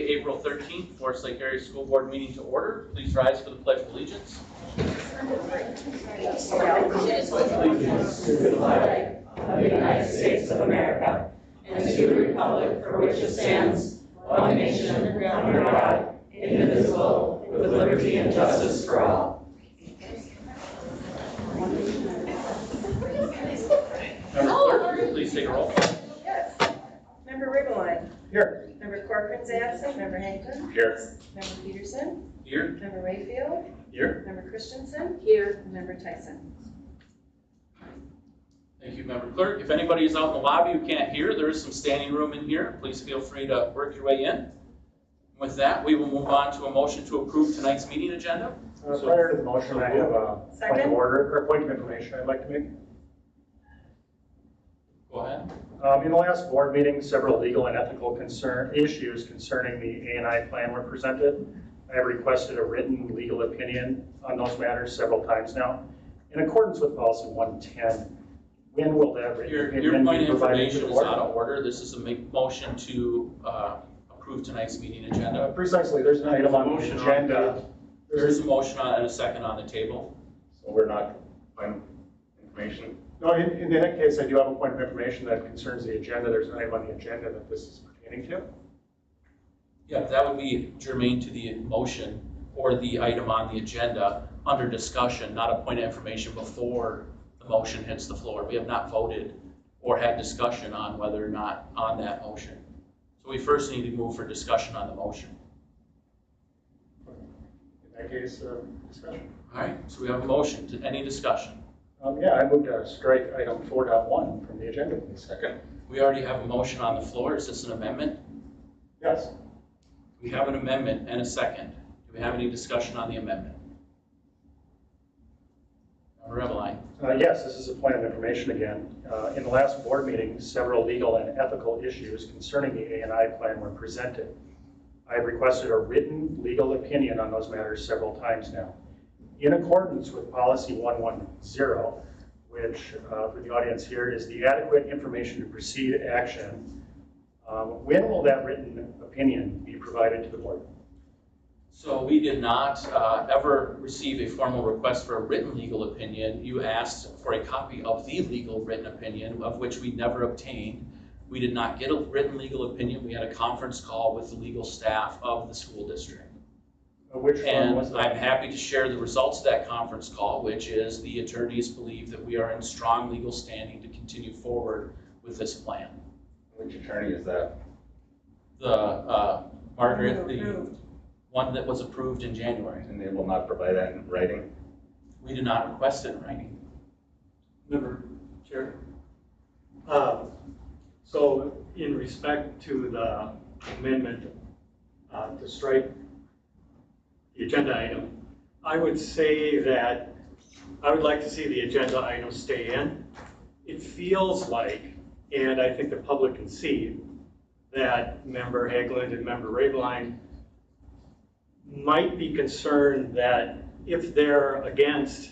April 13th, Forest Lake Area School Board meeting to order. Please rise for the Pledge of Allegiance. Allegiance to the flag of the United States of America and to the republic for which it stands, one nation under God, indivisible, with liberty and justice for all. Member Clerk, please take a roll. Yes. Member Riggleline. Here. Member Corcoran's absent. Member Hankin. Here. Member Peterson. Here. Member Rayfield. Here. Member Christensen. Here. And Member Tyson. Thank you, Member Clerk. If anybody is out in the lobby who can't hear, there is some standing room in here. Please feel free to work your way in. With that, we will move on to a motion to approve tonight's meeting agenda. Prior to the motion, I have a point of order or point of information I'd like to make. Go ahead. In the last board meeting, several legal and ethical issues concerning the A&I plan were presented. I have requested a written legal opinion on those matters several times now. In accordance with policy 110, when will that written opinion point be of provided to information the is board? out of order. This is a motion to approve tonight's meeting agenda. Precisely, there's an item on the agenda. There is a motion and a second on the table. So we're not finding information. No, in that case, I do have a point of information that concerns the agenda. There's an item on the agenda that this is pertaining to. Yeah, that would be germane to the motion or the item on the agenda under discussion, not a point of information before the motion hits the floor. We have not voted or had discussion on whether or not on that motion. So we first need to move for discussion on the motion. In that case, discussion. All right, so we have a motion. Any discussion? Yeah, I moved to strike item 4.1 from the agenda, please. Second. We already have a motion on the floor. Is this an amendment? Yes. We have an amendment and a second. Do we have any discussion on the amendment? Member Eveline. Yes, this is a point of information again. In the last board meeting, several legal and ethical issues concerning the A&I plan were presented. I have requested a written legal opinion on those matters several times now. In accordance with policy 110, which for the audience here is the adequate information to proceed action, when will that written opinion be provided to the board? So we did not ever receive a formal request for a written legal opinion. You asked for a copy of the legal written opinion, of which we never obtained. We did not get a written legal opinion. We had a conference call with the legal staff of the school district. Which one was that? I'm happy to share the results of that conference call, which is the attorneys believe that we are in strong legal standing to continue forward with this plan. Which attorney is that? The Margaret, the one that was approved in January. And they will not provide that in writing? We did not request it in writing. Member Chair. So in respect to the amendment to strike the agenda item, I would say that I would like to see the agenda item stay in. It feels like, and I think the public can see, that Member Haglund and Member Rabeline might be concerned that if they're against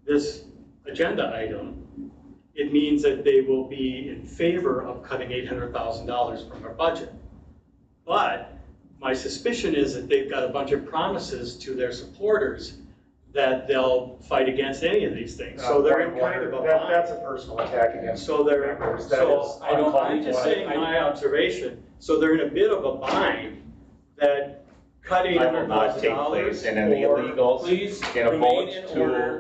this agenda item, it means that they will be in favor of cutting $800,000 from our budget. But my suspicion is that they've got a bunch of promises to their supporters that they'll fight against any of these things. So they're in kind of a bind. That's a personal attack against So they're, members. That so is I don't, uncalled I'm just for. saying my observation. So they're in a bit of a bind that cutting That will not take place, and then the illegals Please can a vote remain in to order.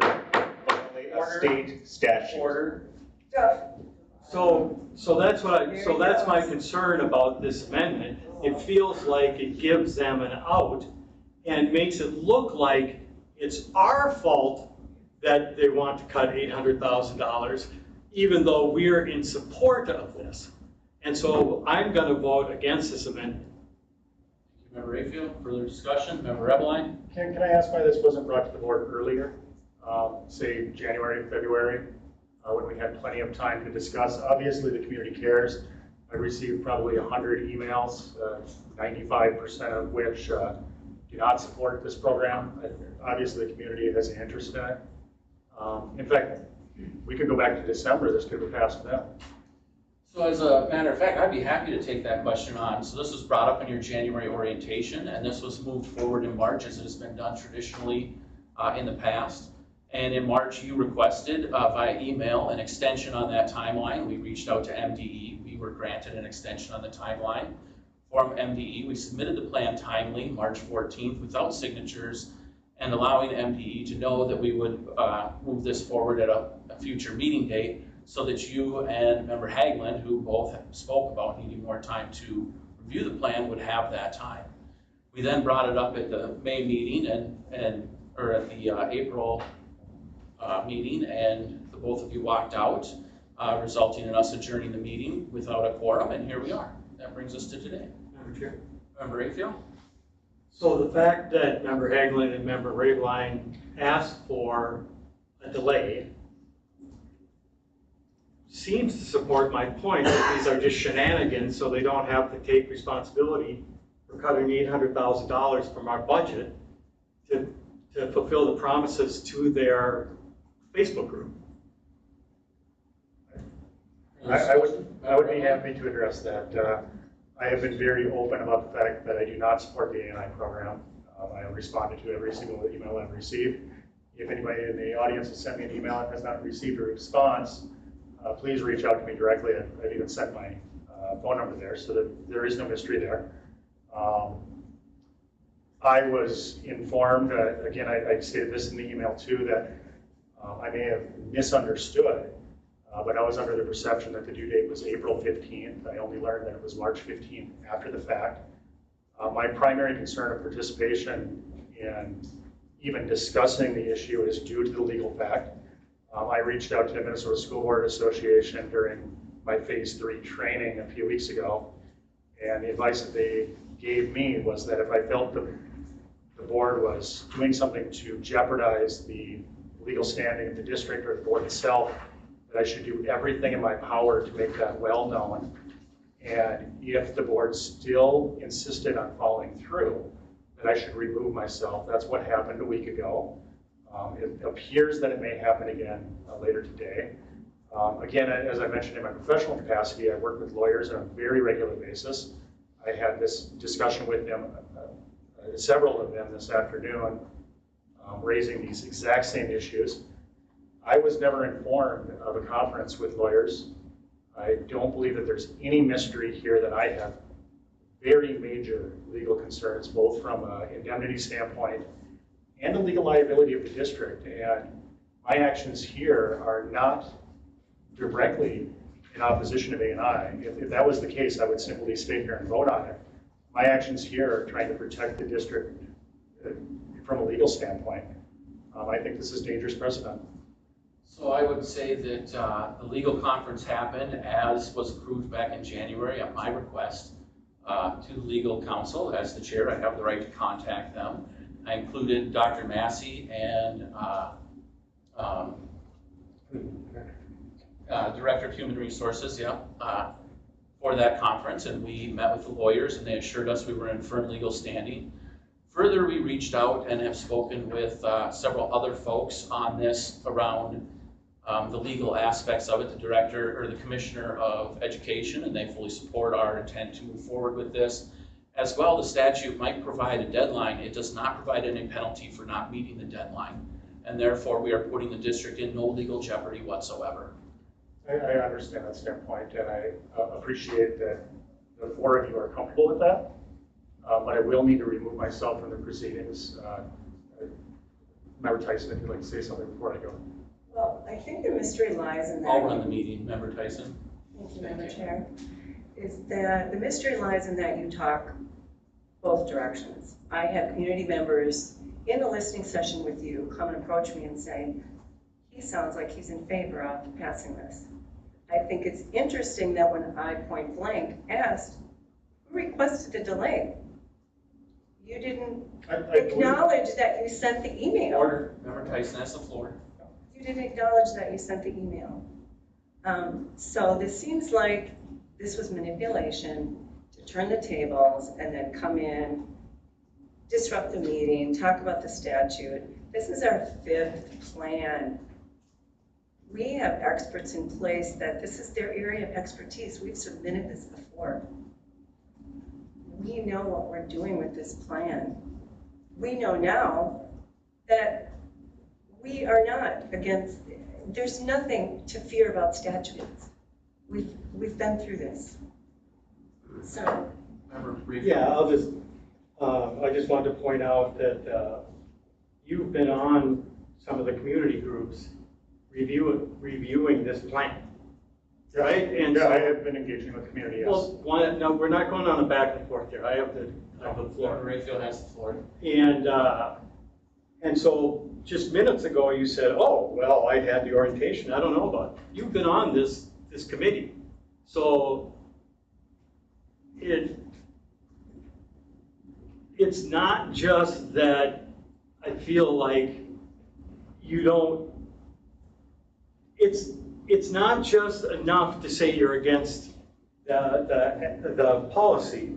violate a state statute. Order. So that's what so that's my concern about this amendment. It feels like it gives them an out and makes it look like it's our fault that they want to cut $800,000, even though we're in support of this. And so I'm going to vote against this amendment. Member Rayfield, further discussion. Member Eveline. Can I ask why this wasn't brought to the board earlier? Say January, February, when we had plenty of time to discuss. Obviously, the community cares. I received probably 100 emails, 95% of which do not support this program. Obviously, the community has an interest in it. In fact, we could go back to December. This could have passed then. So as a matter of fact, I'd be happy to take that question on. So this was brought up in your January orientation, and this was moved forward in March as it has been done traditionally in the past. And in March, you requested via email an extension on that timeline. We reached out to MDE. We were granted an extension on the timeline. From MDE, we submitted the plan timely, March 14th, without signatures, and allowing MDE to know that we would move this forward at a future meeting date, so that you and Member Haglund, who both spoke about needing more time to review the plan, would have that time. We then brought it up at the May meeting or at the April meeting, and the both of you walked out, resulting in us adjourning the meeting without a quorum, and here we are. That brings us to today. Member Chair. Member Rayfield? So the fact that Member Haglund and Member Raveline asked for a delay seems to support my point that these are just shenanigans, so they don't have to take responsibility for cutting $800,000 from our budget to fulfill the promises to their Facebook group. I would be happy to address that. I have been very open about the fact that I do not support the A&I program. I have responded to every single email I've received. If anybody in the audience has sent me an email and has not received a response, please reach out to me directly. I've even sent my phone number there, so that there is no mystery there. I was informed, again, I stated this in the email too, that I may have misunderstood, but I was under the perception that the due date was April 15th. I only learned that it was March 15th after the fact. My primary concern of participation in even discussing the issue is due to the legal fact. I reached out to the Minnesota School Board Association during my Phase 3 training a few weeks ago, and the advice that they gave me was that if I felt the board was doing something to jeopardize the legal standing of the district or the board itself, that I should do everything in my power to make that well known. And if the board still insisted on following through, that I should remove myself. That's what happened a week ago. It appears that it may happen again later today. Again, as I mentioned in my professional capacity, I work with lawyers on a very regular basis. I had this discussion with them, several of them this afternoon, raising these exact same issues. I was never informed of a conference with lawyers. I don't believe that there's any mystery here that I have very major legal concerns, both from an indemnity standpoint and the legal liability of the district. And my actions here are not directly in opposition of A&I. If that was the case, I would simply stay here and vote on it. My actions here are trying to protect the district from a legal standpoint. I think this is dangerous precedent. So I would say that the legal conference happened as was approved back in January at my request to the legal counsel. As the chair, I have the right to contact them. I included Dr. Massey and Director of Human Resources, for that conference, and we met with the lawyers and they assured us we were in firm legal standing. Further, we reached out and have spoken with several other folks on this around the legal aspects of it, the director or the commissioner of education, and they fully support our intent to move forward with this. As well, the statute might provide a deadline. It does not provide any penalty for not meeting the deadline, and therefore we are putting the district in no legal jeopardy whatsoever. I understand that standpoint, and I appreciate that the four of you are comfortable with that, but I will need to remove myself from the proceedings. Member Tyson, if you'd like to say something before I go. Well, I think the mystery lies in that. I'll run the meeting, Member Tyson. Thank you, Member Chair. Is that the mystery lies in that you talk both directions. I have community members in a listening session with you come and approach me and say, he sounds like he's in favor of passing this. I think it's interesting that when I point blank asked, who requested a delay? You didn't acknowledge that you sent the email. Order. Member Tyson has the floor. You didn't acknowledge that you sent the email. So this seems like this was manipulation to turn the tables and then come in, disrupt the meeting, talk about the statute. This is our fifth plan. we have experts in place that this is their area of expertise. We've submitted this before. We know what we're doing with this plan. We know now that we are not against, there's nothing to fear about statutes. We've been through this. So. Member Brief. Yeah, I just wanted to point out that you've been on some of the community groups reviewing this plan, right? And Yeah, so, I have been engaging with the community, yes. well, no, we're not going on a back and forth here. I have the Member floor. Rayfield has the floor. And so just minutes ago, you said, oh, well, I had the orientation. I don't know about it. You've been on this committee. So it's not just that I feel like you don't, it's not just enough to say you're against the policy.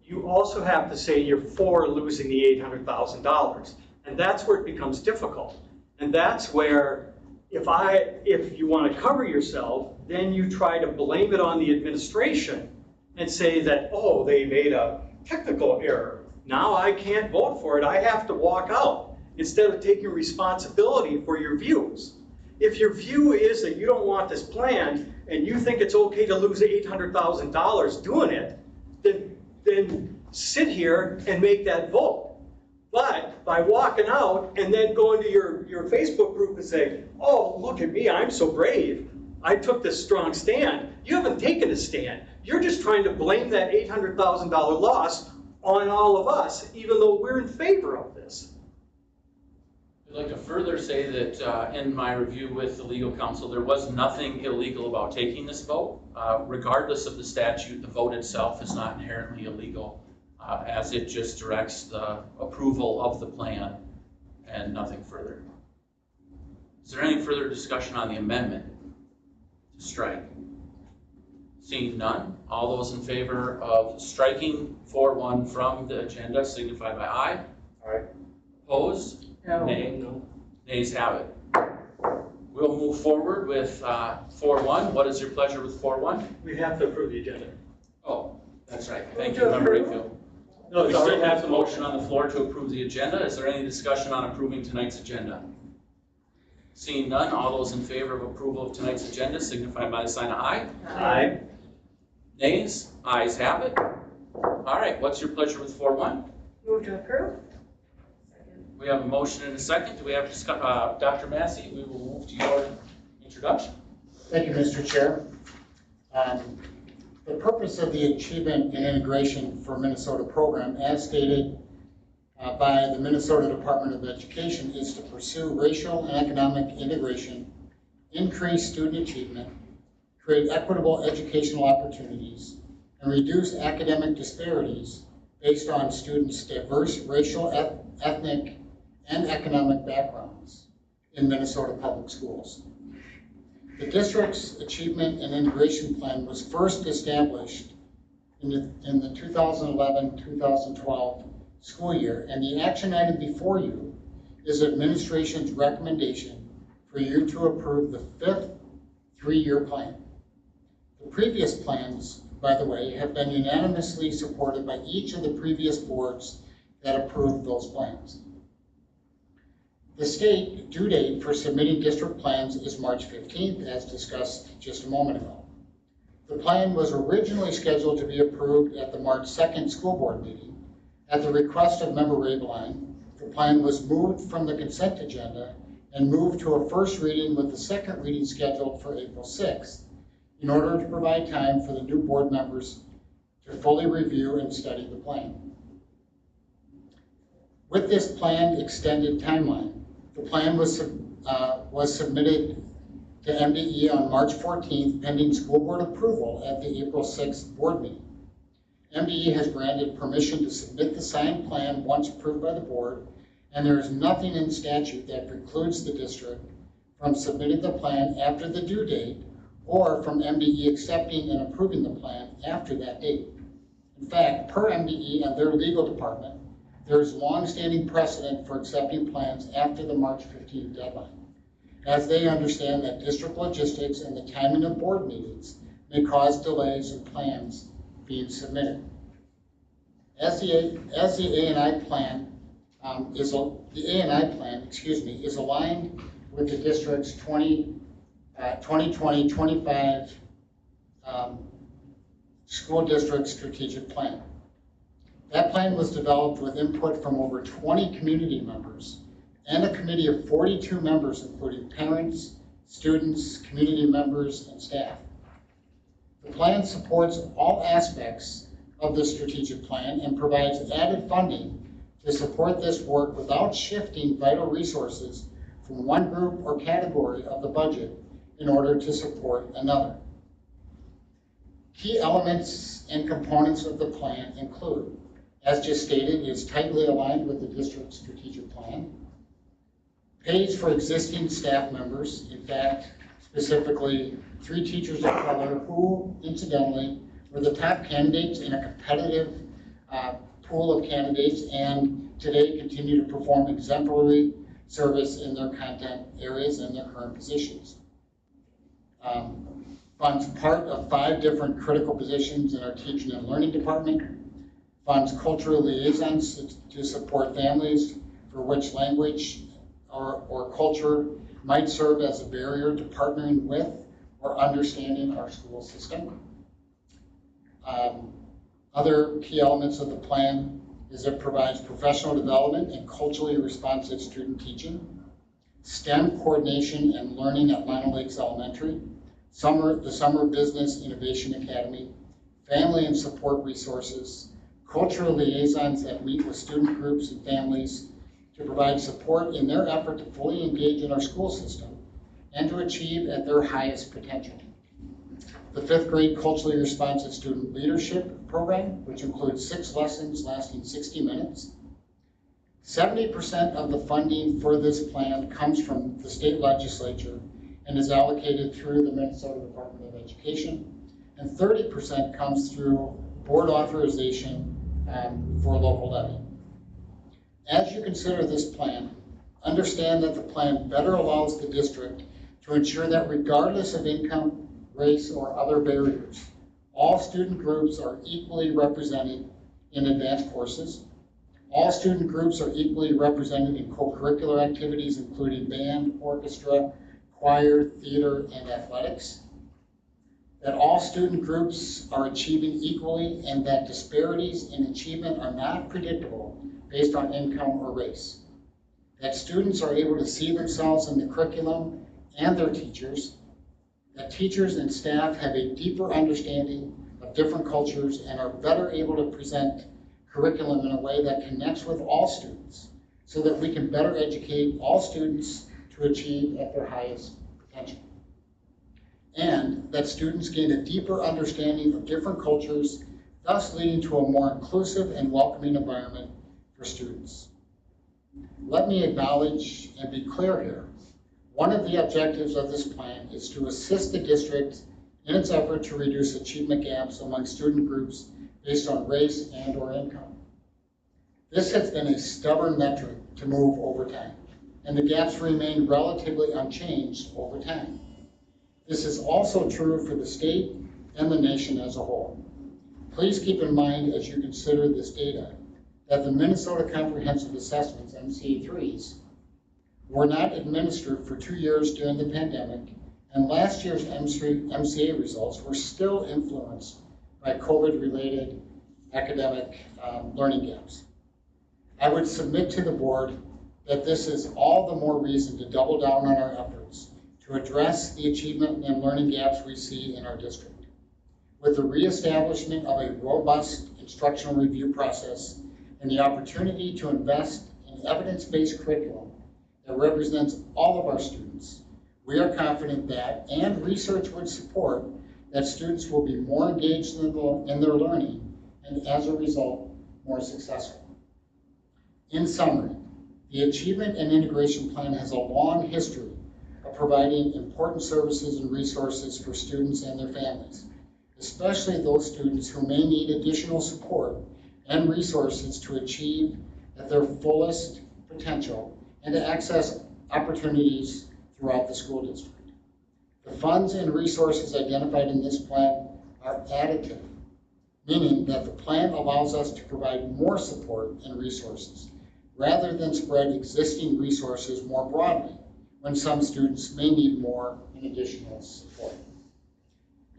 You also have to say you're for losing the $800,000. And that's where it becomes difficult. And that's where if you want to cover yourself, then you try to blame it on the administration and say that, oh, they made a technical error. Now I can't vote for it. I have to walk out instead of taking responsibility for your views. If your view is that you don't want this plan and you think it's okay to lose $800,000 doing it, then sit here and make that vote. But by walking out and then going to your Facebook group and say, oh, look at me, I'm so brave. I took this strong stand. You haven't taken a stand. You're just trying to blame that $800,000 loss on all of us, even though we're in favor of this. I'd like to further say that in my review with the legal counsel, there was nothing illegal about taking this vote. Regardless of the statute, the vote itself is not inherently illegal, as it just directs the approval of the plan and nothing further. Is there any further discussion on the amendment to strike? Seeing none, all those in favor of striking 4.1 from the agenda signify by aye. Aye. Opposed? No. Nay. No. Nays have it. We'll move forward with 4.1. What is your pleasure with 4.1? We have to approve the agenda. Oh, that's right. Thank you, Member Rayfield. No, We it's already still have has the a motion on the floor to approve the agenda. Is there any discussion on approving tonight's agenda? Seeing none, all those in favor of approval of tonight's agenda signify by the sign of aye. Aye. Nays? Ayes have it. All right, what's your pleasure with 4.1? Move to approve? We have a motion and a second. Do we have Dr. Massey? We will move to your introduction. Thank you, Mr. Chair. The purpose of the Achievement and Integration for Minnesota program, as stated by the Minnesota Department of Education, is to pursue racial and economic integration, increase student achievement, create equitable educational opportunities, and reduce academic disparities based on students' diverse racial, ethnic, and economic backgrounds in Minnesota public schools. The district's Achievement and Integration Plan was first established in the 2011-2012 school year, and the action item before you is administration's recommendation for you to approve the fifth three-year plan. The previous plans, by the way, have been unanimously supported by each of the previous boards that approved those plans. The state due date for submitting district plans is March 15th, as discussed just a moment ago. The plan was originally scheduled to be approved at the March 2nd school board meeting. At the request of Member Rabeline, the plan was moved from the consent agenda and moved to a first reading with the second reading scheduled for April 6th in order to provide time for the new board members to fully review and study the plan. With this planned extended timeline, the plan was submitted to MDE on March 14th pending school board approval at the April 6th board meeting. MDE has granted permission to submit the signed plan once approved by the board, and there is nothing in statute that precludes the district from submitting the plan after the due date or from MDE accepting and approving the plan after that date. In fact, per MDE and their legal department, there is long-standing precedent for accepting plans after the March 15th deadline. as they understand that district logistics and the timing of board meetings may cause delays in plans being submitted. As the A&I plan is aligned with the district's 2020-25 school district strategic plan. That plan was developed with input from over 20 community members and a committee of 42 members, including parents, students, community members, and staff. The plan supports all aspects of the strategic plan and provides added funding to support this work without shifting vital resources from one group or category of the budget in order to support another. Key elements and components of the plan include, as just stated, is tightly aligned with the district's strategic plan, pays for existing staff members, in fact, specifically 3 teachers of color who, incidentally, were the top candidates in a competitive pool of candidates and today continue to perform exemplary service in their content areas and their current positions. Funds part of 5 different critical positions in our teaching and learning department. Funds cultural liaisons to support families for which language or culture might serve as a barrier to partnering with or understanding our school system. Other key elements of the plan is it provides professional development and culturally responsive student teaching, STEM coordination and learning at Lino Lakes Elementary, the Summer Business Innovation Academy, family and support resources, cultural liaisons that meet with student groups and families to provide support in their effort to fully engage in our school system and to achieve at their highest potential. The 5th grade culturally responsive student leadership program, which includes 6 lessons lasting 60 minutes. 70% of the funding for this plan comes from the state legislature and is allocated through the Minnesota Department of Education, and 30% comes through board authorization for local levy. As you consider this plan, understand that the plan better allows the district to ensure that regardless of income, race, or other barriers, all student groups are equally represented in advanced courses. All student groups are equally represented in co-curricular activities, including band, orchestra, choir, theater, and athletics. That all student groups are achieving equally and that disparities in achievement are not predictable based on income or race. That students are able to see themselves in the curriculum and their teachers. That teachers and staff have a deeper understanding of different cultures and are better able to present curriculum in a way that connects with all students so that we can better educate all students to achieve at their highest potential. And that students gain a deeper understanding of different cultures, thus leading to a more inclusive and welcoming environment for students. Let me acknowledge and be clear here. One of the objectives of this plan is to assist the district in its effort to reduce achievement gaps among student groups based on race and or income. This has been a stubborn metric to move over time, and the gaps remain relatively unchanged over time. This is also true for the state and the nation as a whole. Please keep in mind as you consider this data that the Minnesota Comprehensive Assessments, MCA3s, were not administered for 2 years during the pandemic, and last year's MCA results were still influenced by COVID-related academic learning gaps. I would submit to the board that this is all the more reason to double down on our efforts to address the achievement and learning gaps we see in our district. With the reestablishment of a robust instructional review process and the opportunity to invest in evidence-based curriculum that represents all of our students, we are confident that, and research would support, that students will be more engaged in their learning and as a result, more successful. In summary, the Achievement and Integration Plan has a long history of providing important services and resources for students and their families, especially those students who may need additional support and resources to achieve at their fullest potential and to access opportunities throughout the school district. The funds and resources identified in this plan are additive, meaning that the plan allows us to provide more support and resources rather than spread existing resources more broadly when some students may need more and additional support.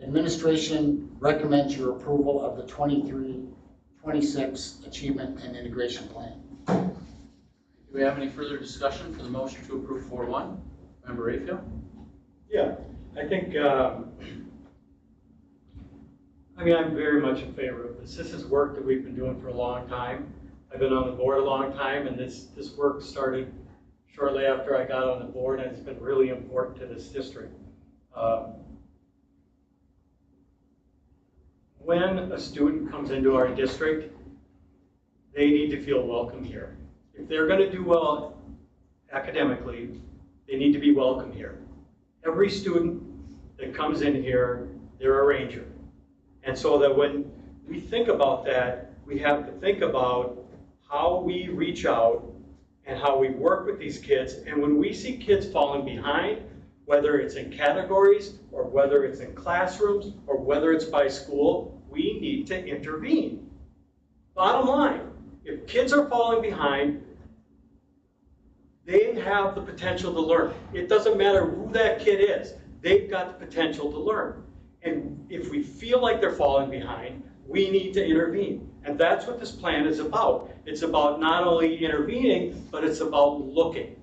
Administration recommends your approval of the 23-26 Achievement and Integration Plan. Do we have any further discussion for the motion to approve 4-1? Member Rayfield? Yeah, I think, I'm very much in favor of this. This is work that we've been doing for a long time. I've been on the board a long time, and this work started shortly after I got on the board, and it's been really important to this district. When a student comes into our district, they need to feel welcome here. If they're going to do well academically, they need to be welcome here. Every student that comes in here, they're a ranger. And so that when we think about that, we have to think about how we reach out and how we work with these kids. And when we see kids falling behind, whether it's in categories or whether it's in classrooms or whether it's by school, we need to intervene. Bottom line, if kids are falling behind, they have the potential to learn. It doesn't matter who that kid is, they've got the potential to learn. And if we feel like they're falling behind, we need to intervene. And that's what this plan is about. It's about not only intervening, but it's about looking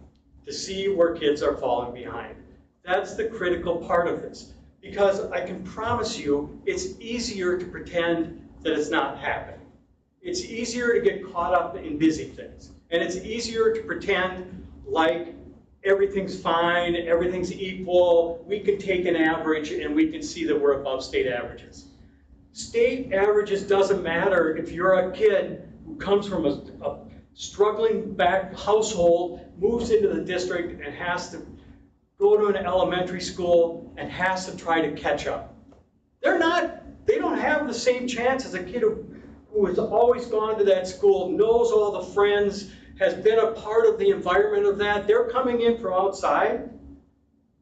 to see where kids are falling behind. That's the critical part of this. Because I can promise you, it's easier to pretend that it's not happening. It's easier to get caught up in busy things. And it's easier to pretend like everything's fine, everything's equal, we can take an average and we can see that we're above state averages. State averages doesn't matter if you're a kid who comes from a struggling back household, moves into the district and has to go to an elementary school and has to try to catch up. They don't have the same chance as a kid who has always gone to that school, knows all the friends, has been a part of the environment of that. They're coming in from outside.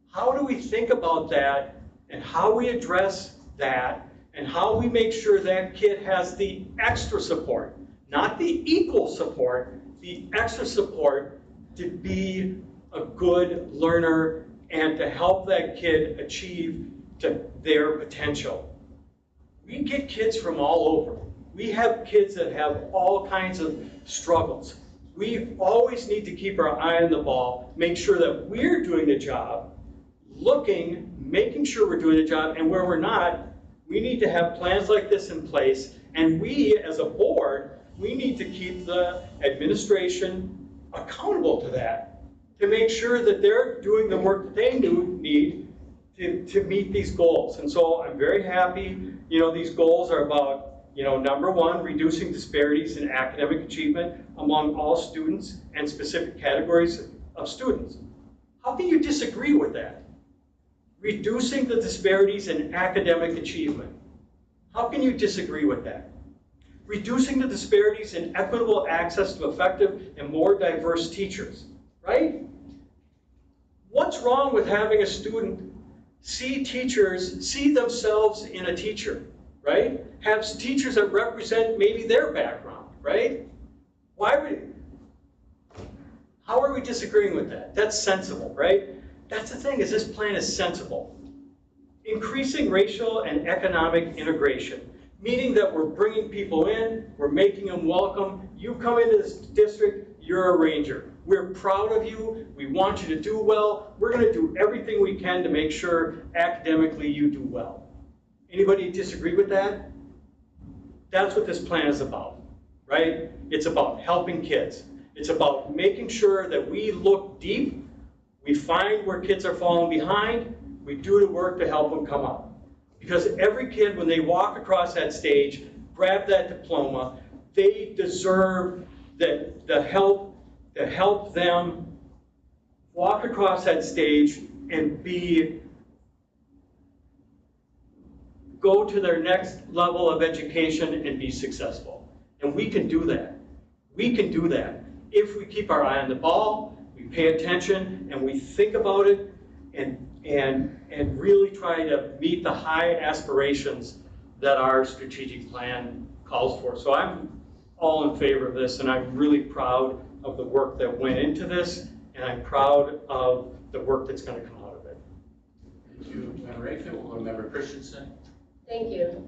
How do we think about that and how we address that and how we make sure that kid has the extra support, not the equal support, the extra support to be a good learner and to help that kid achieve to their potential. We get kids from all over. We have kids that have all kinds of struggles. We always need to keep our eye on the ball, make sure that we're doing the job, making sure we're doing the job, and where we're not, we need to have plans like this in place, and we, as a board, we need to keep the administration accountable to that, to make sure that they're doing the work that they need to meet these goals. And so I'm very happy, these goals are about number one, reducing disparities in academic achievement among all students and specific categories of students. How can you disagree with that? Reducing the disparities in academic achievement. How can you disagree with that? Reducing the disparities in equitable access to effective and more diverse teachers, right? What's wrong with having a student see themselves in a teacher? Right? Have teachers that represent maybe their background, right? How are we disagreeing with that? That's sensible, right? That's the thing, is this plan is sensible. Increasing racial and economic integration, meaning that we're bringing people in, we're making them welcome. You come into this district, you're a ranger. We're proud of you, we want you to do well. We're gonna do everything we can to make sure academically you do well. Anybody disagree with that? That's what this plan is about, right? It's about helping kids. It's about making sure that we look deep, we find where kids are falling behind, we do the work to help them come up. Because every kid, when they walk across that stage, grab that diploma, they deserve the help to help them walk across that stage and go to their next level of education and be successful. And we can do that. We can do that if we keep our eye on the ball, we pay attention, and we think about it, and really try to meet the high aspirations that our strategic plan calls for. So I'm all in favor of this, and I'm really proud of the work that went into this, and I'm proud of the work that's going to come out of it. Thank you, Member Rayfield. We'll go to Member Christensen. Thank you.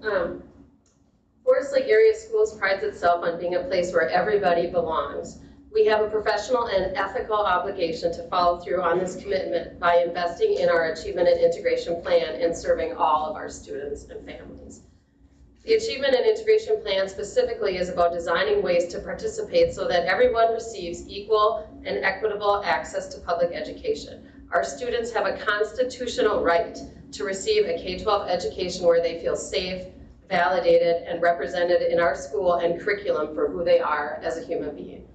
Forest Lake Area Schools prides itself on being a place where everybody belongs. We have a professional and ethical obligation to follow through on this commitment by investing in our Achievement and Integration Plan and serving all of our students and families. The Achievement and Integration Plan specifically is about designing ways to participate so that everyone receives equal and equitable access to public education. Our students have a constitutional right to receive a K-12 education where they feel safe, validated, and represented in our school and curriculum for who they are as a human being.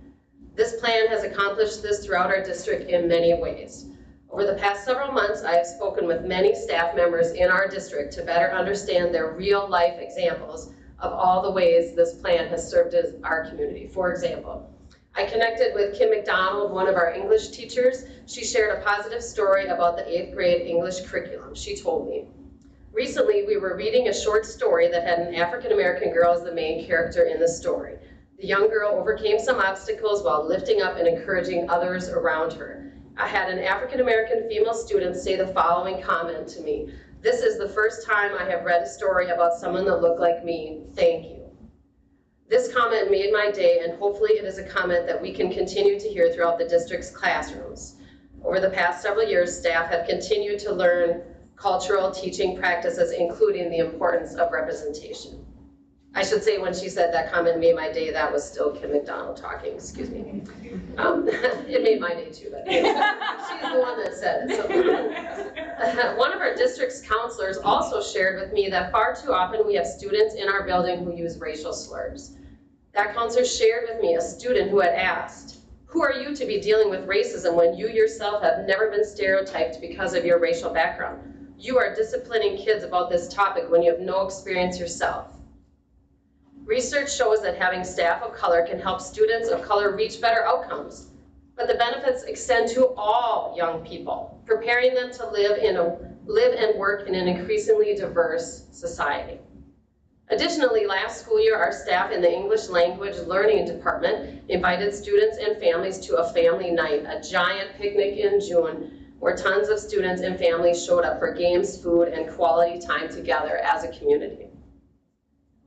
This plan has accomplished this throughout our district in many ways. Over the past several months, I have spoken with many staff members in our district to better understand their real-life examples of all the ways this plan has served our community. For example, I connected with Kim McDonald, one of our English teachers. She shared a positive story about the 8th grade English curriculum. She told me, recently we were reading a short story that had an African-American girl as the main character in the story. The young girl overcame some obstacles while lifting up and encouraging others around her. I had an African-American female student say the following comment to me: "This is the first time I have read a story about someone that looked like me. Thank you." This comment made my day, and hopefully it is a comment that we can continue to hear throughout the district's classrooms. Over the past several years, staff have continued to learn cultural teaching practices, including the importance of representation. I should say, when she said that comment made my day, that was still Kim McDonald talking, excuse me. It made my day too, but she's the one that said it. So. One of our district's counselors also shared with me that far too often we have students in our building who use racial slurs. That counselor shared with me a student who had asked, "Who are you to be dealing with racism when you yourself have never been stereotyped because of your racial background? You are disciplining kids about this topic when you have no experience yourself." Research shows that having staff of color can help students of color reach better outcomes, but the benefits extend to all young people, preparing them to live and work in an increasingly diverse society. Additionally, last school year, our staff in the English Language Learning Department invited students and families to a family night, a giant picnic in June, where tons of students and families showed up for games, food, and quality time together as a community.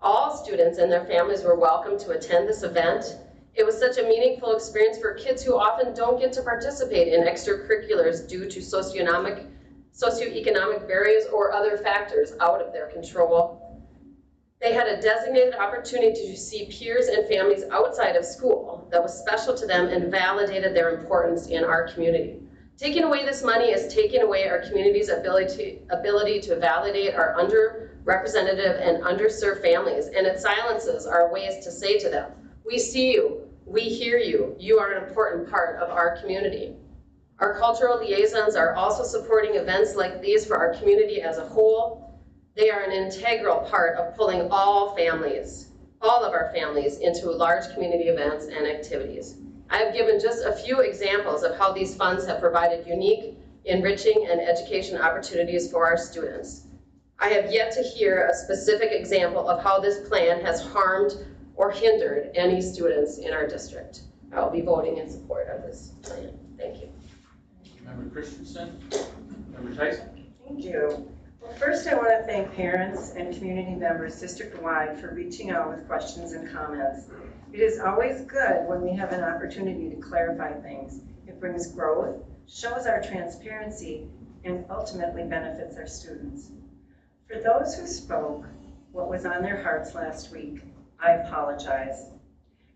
All students and their families were welcome to attend this event. It was such a meaningful experience for kids who often don't get to participate in extracurriculars due to socioeconomic barriers or other factors out of their control. They had a designated opportunity to see peers and families outside of school that was special to them and validated their importance in our community. Taking away this money is taking away our community's ability to validate our underrepresented and underserved families, and it silences our ways to say to them, "We see you, we hear you, you are an important part of our community." Our cultural liaisons are also supporting events like these for our community as a whole. They are an integral part of pulling all of our families into large community events and activities. I have given just a few examples of how these funds have provided unique, enriching, and education opportunities for our students. I have yet to hear a specific example of how this plan has harmed or hindered any students in our district. I will be voting in support of this plan. Thank you. Member Christensen. Member Tyson. Thank you. Well, first I want to thank parents and community members district-wide for reaching out with questions and comments. It is always good when we have an opportunity to clarify things. It brings growth, shows our transparency, and ultimately benefits our students. For those who spoke what was on their hearts last week, I apologize.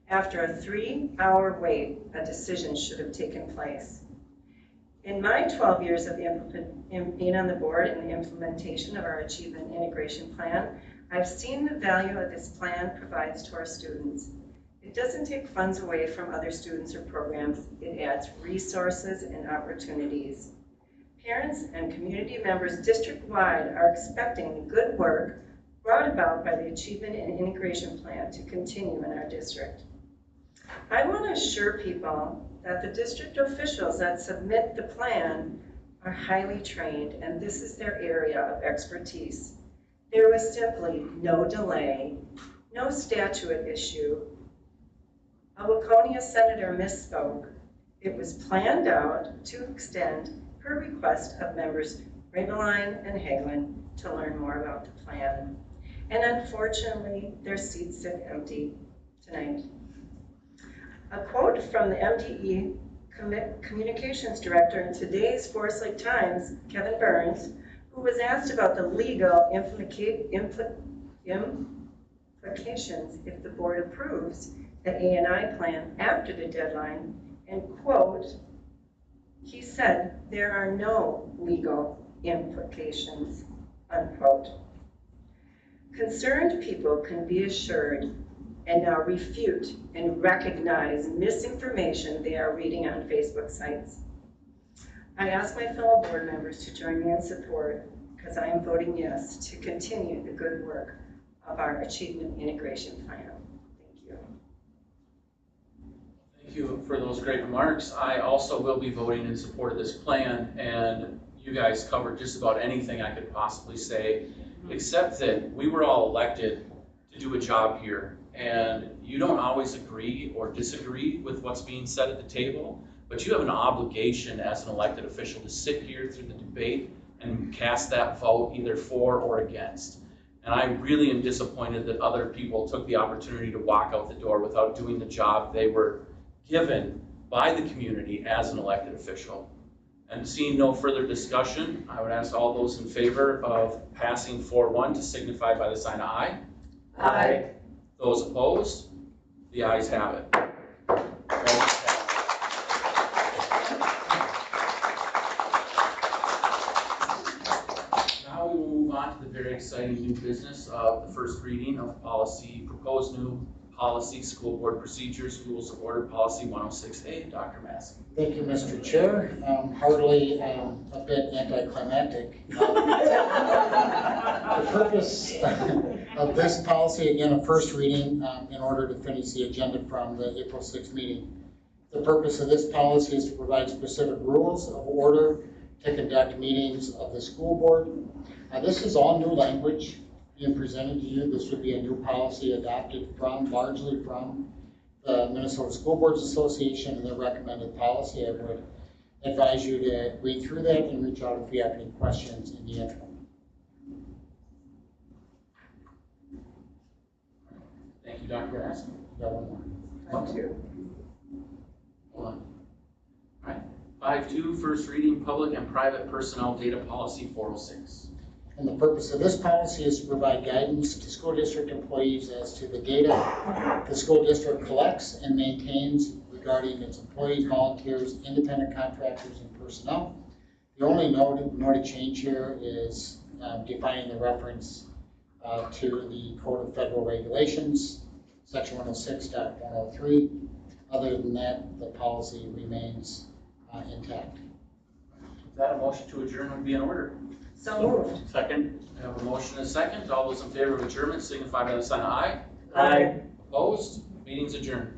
After a 3-hour wait, a decision should have taken place. In my 12 years of being on the board and the implementation of our Achievement Integration Plan, I've seen the value that this plan provides to our students. It doesn't take funds away from other students or programs. It adds resources and opportunities. Parents and community members district-wide are expecting the good work brought about by the Achievement and Integration Plan to continue in our district. I want to assure people that the district officials that submit the plan are highly trained, and this is their area of expertise. There was simply no delay, no statute issue. A Waconia senator misspoke. It was planned out to extend per request of members Ringeline and Hagelin to learn more about the plan. And unfortunately, their seats sit empty tonight. A quote from the MDE Communications Director in today's Forest Lake Times, Kevin Burns, who was asked about the legal implications if the board approves the A&I plan after the deadline, and quote, he said, there are no legal implications, unquote. Concerned people can be assured and now refute and recognize misinformation they are reading on Facebook sites. I ask my fellow board members to join me in support, because I am voting yes, to continue the good work of our Achievement Integration Plan. Thank you. Thank you for those great remarks. I also will be voting in support of this plan, and you guys covered just about anything I could possibly say, except that we were all elected to do a job here, and you don't always agree or disagree with what's being said at the table, but you have an obligation as an elected official to sit here through the debate and cast that vote either for or against. And I really am disappointed that other people took the opportunity to walk out the door without doing the job they were given by the community as an elected official. And seeing no further discussion, I would ask all those in favor of passing 4-1 to signify by the sign of aye. Aye. Those opposed? The ayes have it. Now we will move on to the very exciting new business of the first reading of policy, proposed new policy, school board procedures, rules of order, policy 106A. Dr. Massey. Thank you, Mr. Chair. Hardly a bit anticlimactic. The purpose of this policy, again, a first reading in order to finish the agenda from the April 6th meeting. The purpose of this policy is to provide specific rules of order to conduct meetings of the school board. This is all new language being presented to you. This would be a new policy adopted largely from the Minnesota School Boards Association and their recommended policy. I would advise you to read through that and reach out if you have any questions in the interim. Thank you, Dr. Massey. Got one more. Thank you. Hold on. All right. 5-2, first reading, public and private personnel data policy 406. And the purpose of this policy is to provide guidance to school district employees as to the data the school district collects and maintains regarding its employees, volunteers, independent contractors, and personnel. The only noted change here is defining the reference to the Code of Federal Regulations, section 106.103. Other than that, the policy remains intact. With that, a motion to adjourn would be in order. So moved. Second? I have a motion and a second. All those in favor of adjournment signify by the sign of aye. Aye. Opposed? Meeting's adjourned.